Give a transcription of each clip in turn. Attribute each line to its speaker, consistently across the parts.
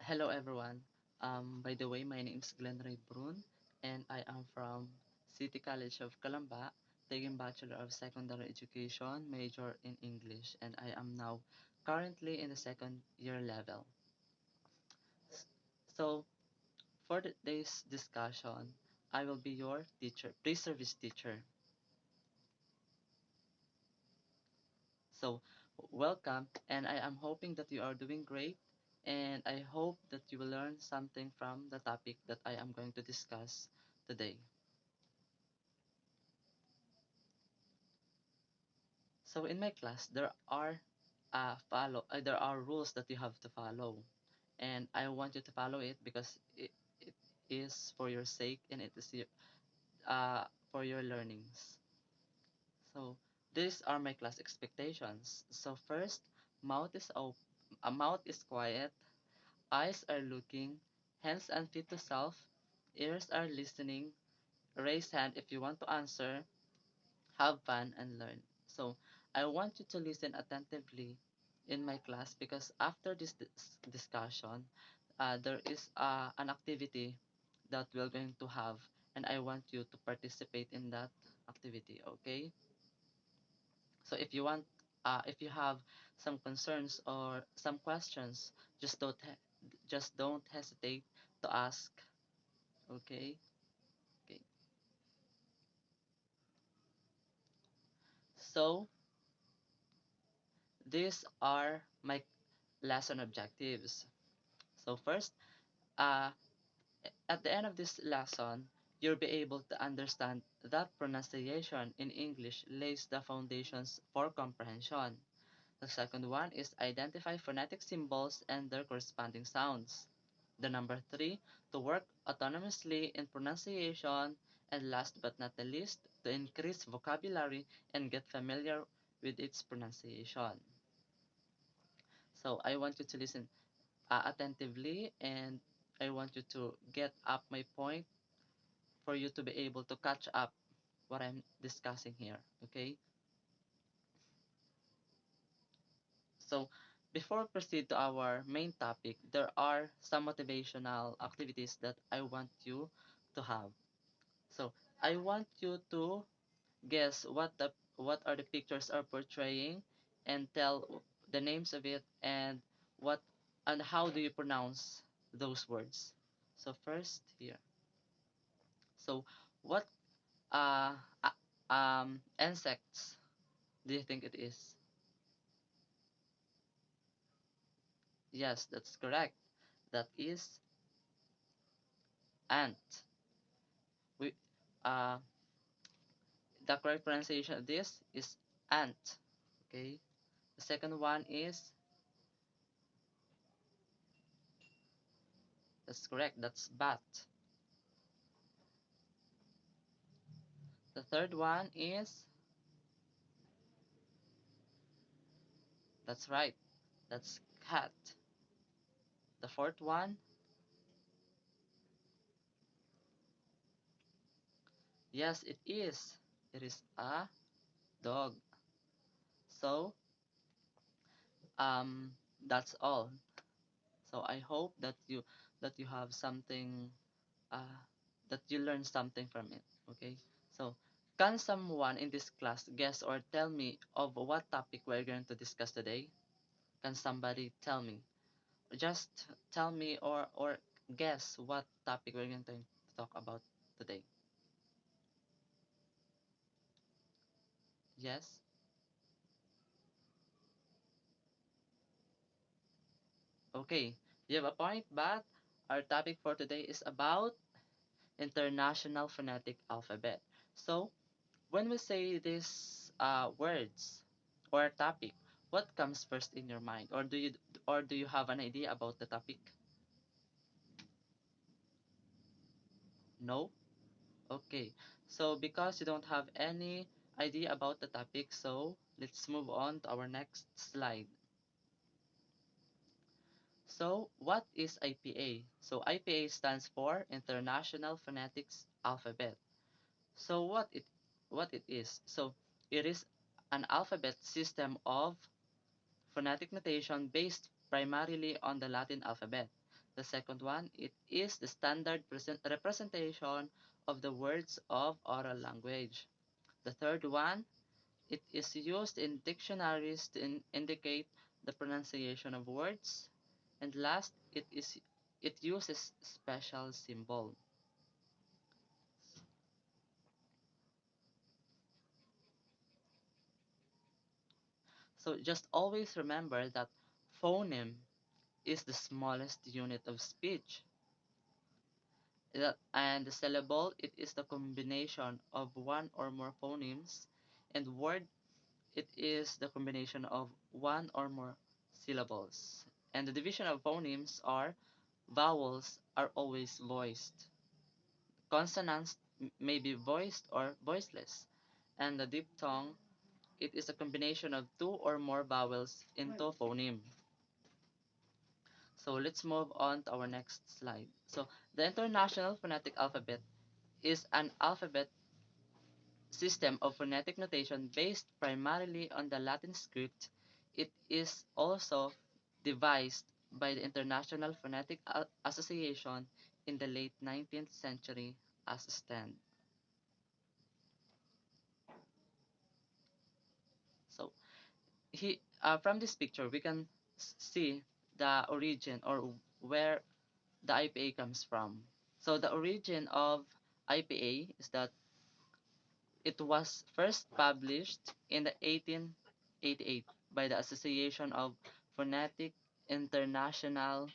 Speaker 1: Hello everyone. By the way, my name is Glenn Ray Brun and I am from City College of Calamba, taking Bachelor of Secondary Education, major in English, and I am now currently in the second year level. So, for today's discussion, I will be your teacher, pre-service teacher. So, welcome, and I am hoping that you are doing great, and I hope that you will learn something from the topic that I am going to discuss today. So in my class, there are rules that you have to follow, and I want you to follow it because it is for your sake and it is for your learnings. So these are my class expectations. So first, mouth is open, mouth is quiet, eyes are looking, hands and feet to self, ears are listening. Raise hand if you want to answer. Have fun and learn. So I want you to listen attentively in my class because after this discussion, there is an activity that we're going to have, and I want you to participate in that activity. Okay? So if you have some concerns or some questions, just don't hesitate to ask. Okay? Okay. So these are my lesson objectives. So first, uh, at the end of this lesson, you'll be able to understand that pronunciation in English lays the foundations for comprehension. The second one is identify phonetic symbols and their corresponding sounds. The number three, to work autonomously in pronunciation. And last but not the least, to increase vocabulary and get familiar with its pronunciation. So I want you to listen attentively, and I want you to get up my point for you to be able to catch up what I'm discussing here. Okay, so before we proceed to our main topic, there are some motivational activities that I want you to have. So I want you to guess what are the pictures are portraying, and tell the names of it and what and how do you pronounce those words. So first here. So what uh, insects do you think it is? Yes, that's correct. That is ant. We uh the correct pronunciation of this is ant. Okay. The second one is that's correct. That's bat. The third one is that's right. That's cat. The fourth one, yes, it is. It is a dog. So um that's all. So I hope that you have something uh, that you learn something from it. Okay. So, can someone in this class guess or tell me of what topic we're going to discuss today? Can somebody tell me? Just tell me or guess what topic we're going to talk about today. Yes. Okay. You have a point, but our topic for today is about international phonetic alphabet. So, when we say these words or topic, what comes first in your mind, or do you have an idea about the topic? No. Okay. So because you don't have any idea about the topic, so let's move on to our next slide. So what is IPA? So IPA stands for International Phonetics Alphabet. So what it is? So it is an alphabet system of phonetic notation based primarily on the Latin alphabet. The second one, it is the standard representation of the words of oral language. The third one, it is used in dictionaries to indicate the pronunciation of words. And last, it uses special symbol. So just always remember that phoneme is the smallest unit of speech. And the syllable, it is the combination of one or more phonemes. And word, it is the combination of one or more syllables. And the division of phonemes are vowels are always voiced. Consonants may be voiced or voiceless. And the diphthong, it is a combination of two or more vowels into a phoneme. So let's move on to our next slide. So the International Phonetic Alphabet is an alphabet system of phonetic notation based primarily on the Latin script. It is also devised by the International Phonetic Association in the late 19th century as a stand. So from this picture, we can see the origin or where the IPA comes from. So the origin of IPA is that it was first published in the 1888 by the Association of Phonetic International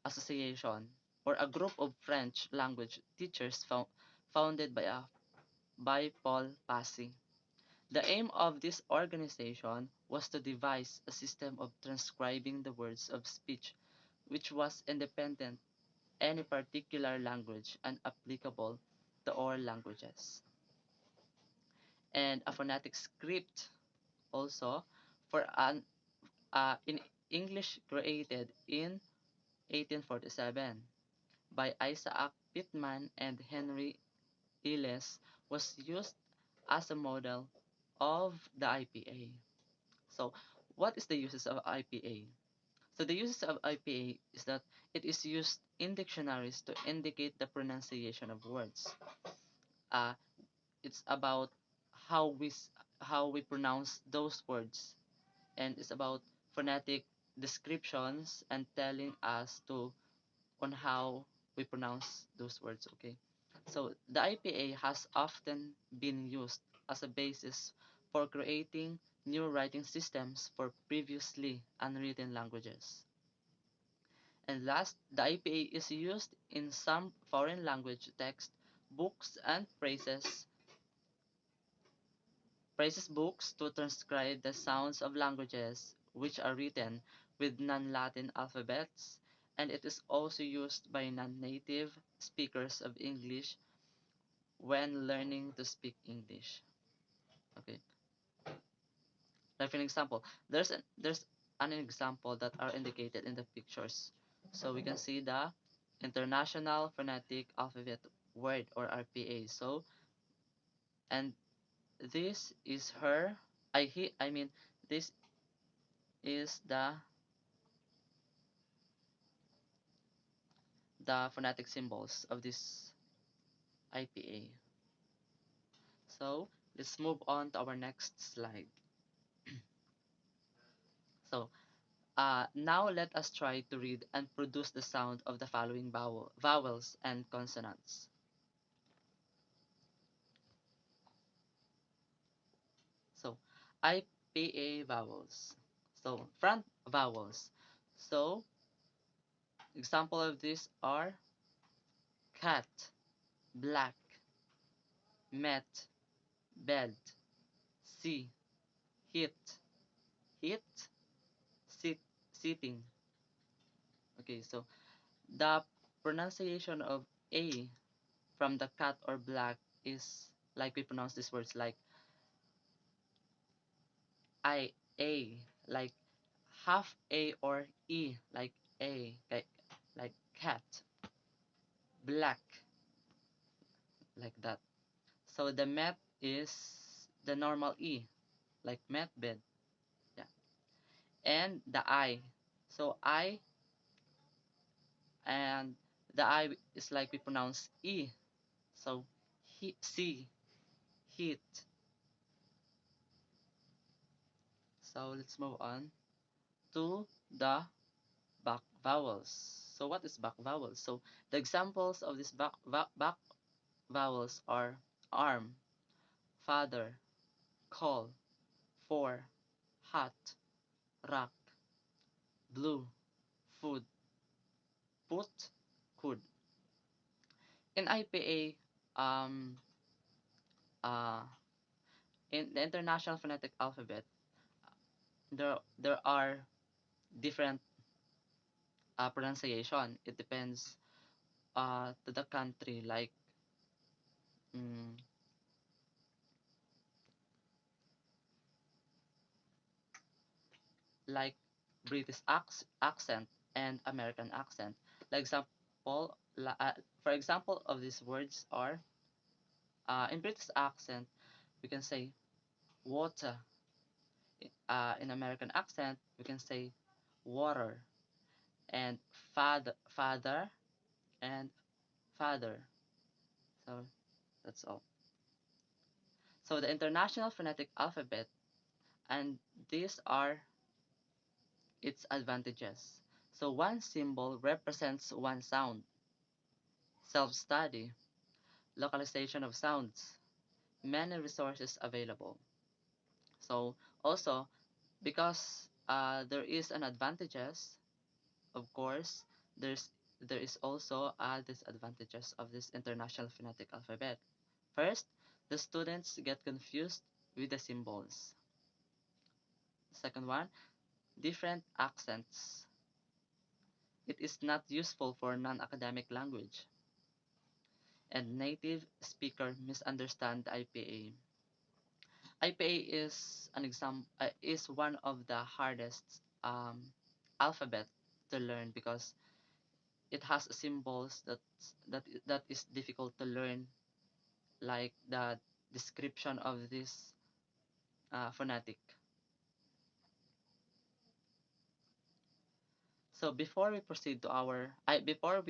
Speaker 1: Association, or a group of French language teachers founded by Paul Passy. The aim of this organization was to devise a system of transcribing the words of speech which was independent any particular language and applicable to all languages. And a phonetic script also for an in English created in 1847 by Isaac Pitman and Henry Illes was used as a model of the IPA. So, what is the uses of IPA? So, the uses of IPA is that it is used in dictionaries to indicate the pronunciation of words. Uh, it's about how how we pronounce those words, and it's about phonetic descriptions and telling us to on how we pronounce those words. Okay, so the IPA has often been used as a basis for creating new writing systems for previously unwritten languages. And last, the IPA is used in some foreign language text, books, and phrases books to transcribe the sounds of languages which are written with non-Latin alphabets, and it is also used by non-native speakers of English when learning to speak English. Okay, like for an example, there's an example that are indicated in the pictures. So we can see the International Phonetic Alphabet word or RPA. So and this is her. I mean this is the phonetic symbols of this IPA. So let's move on to our next slide. So now let us try to read and produce the sound of the following vowels and consonants. So IPA vowels. So front vowels. So example of these are cat, black, met, bed, see, hit, hit, sit, sitting. Okay, so the pronunciation of A from the cat or black is like we pronounce these words like A, like half A or E, like A, like cat, black, like that. So the met is the normal E, like met bed. Yeah. And the I. So I and the I is like we pronounce E. So see, heat. So let's move on to the back vowels. So what is back vowels? So the examples of these back vowels are arm, father, call, for, hot, rock, blue, food, put, could. In IPA, uh, in the International Phonetic Alphabet, there are different pronunciation. It depends to the country, mm, like British accent and American accent. Like example, for example of these words are in British accent we can say water. In American accent we can say water, and father and father. So that's all. So the International Phonetic Alphabet, and these are its advantages. So one symbol represents one sound, self-study, localization of sounds, many resources available. So also, because there is an advantages, of course, there is also disadvantages of this International Phonetic Alphabet. First, the students get confused with the symbols. Second one, different accents. It is not useful for non-academic language, and native speaker misunderstand the IPA. IPA is an exam is one of the hardest alphabet to learn because it has symbols that is difficult to learn, like the description of this phonetic. So before we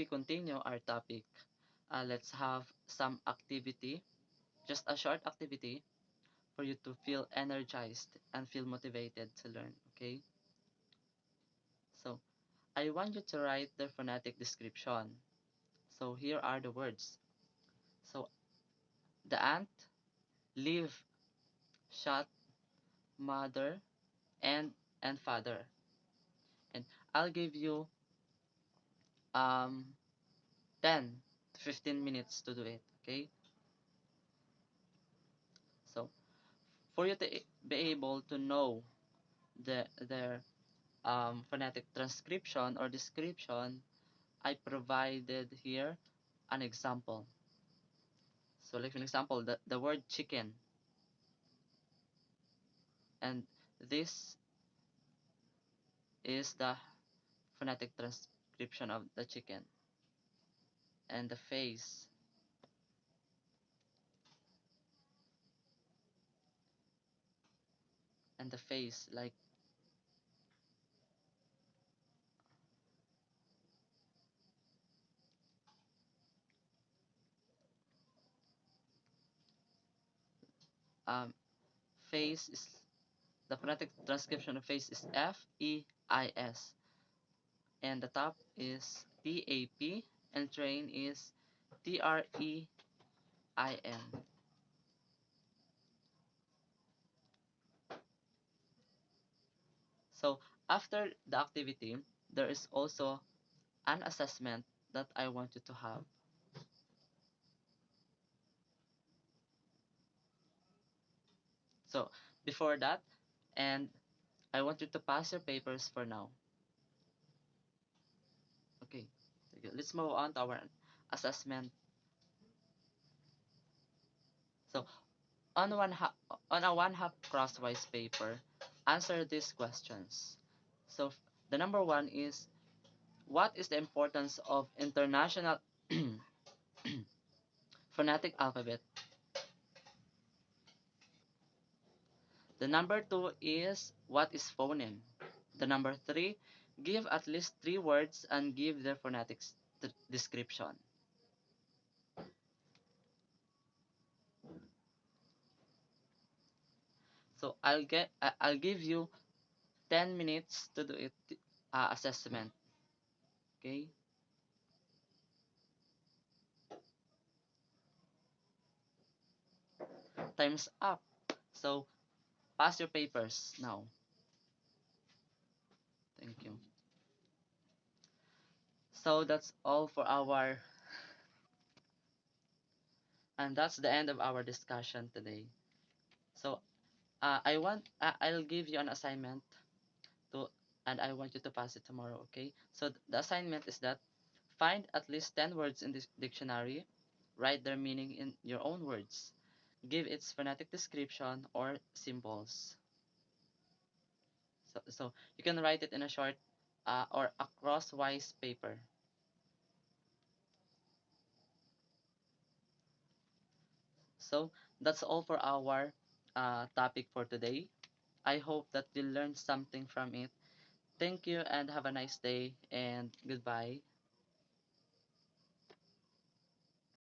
Speaker 1: continue our topic, let's have some activity, just a short activity for you to feel energized and feel motivated to learn. Okay, so I want you to write the phonetic description. So here are the words. So the ant, live, shot, mother, and father. And I'll give you um 10 to 15 minutes to do it. Okay. So for you to be able to know their phonetic transcription or description, I provided here an example. So like an example, the word chicken, and this is the phonetic transcription of the chicken, and the face like um face is the phonetic transcription of face is FEIS, and the top is TAP, and train is TREIN. So after the activity, there is also an assessment that I want you to have. So before that, and I want you to pass your papers for now. Okay, let's move on to our assessment. So on a one half crosswise paper, answer these questions. So the number one is, what is the importance of international phonetic alphabet? The number two is, what is phoneme? The number three, give at least three words and give their phonetics. description. So I'll give you 10 minutes to do it assessment. Okay? Time's up. So pass your papers now. Thank you. So that's all for our and that's the end of our discussion today. So I'll give you an assignment to and I want you to pass it tomorrow, okay? So the assignment is that find at least 10 words in this dictionary, write their meaning in your own words, give its phonetic description or symbols. So you can write it in a short or a crosswise paper. So that's all for our topic for today. I hope that you learned something from it. Thank you and have a nice day and goodbye.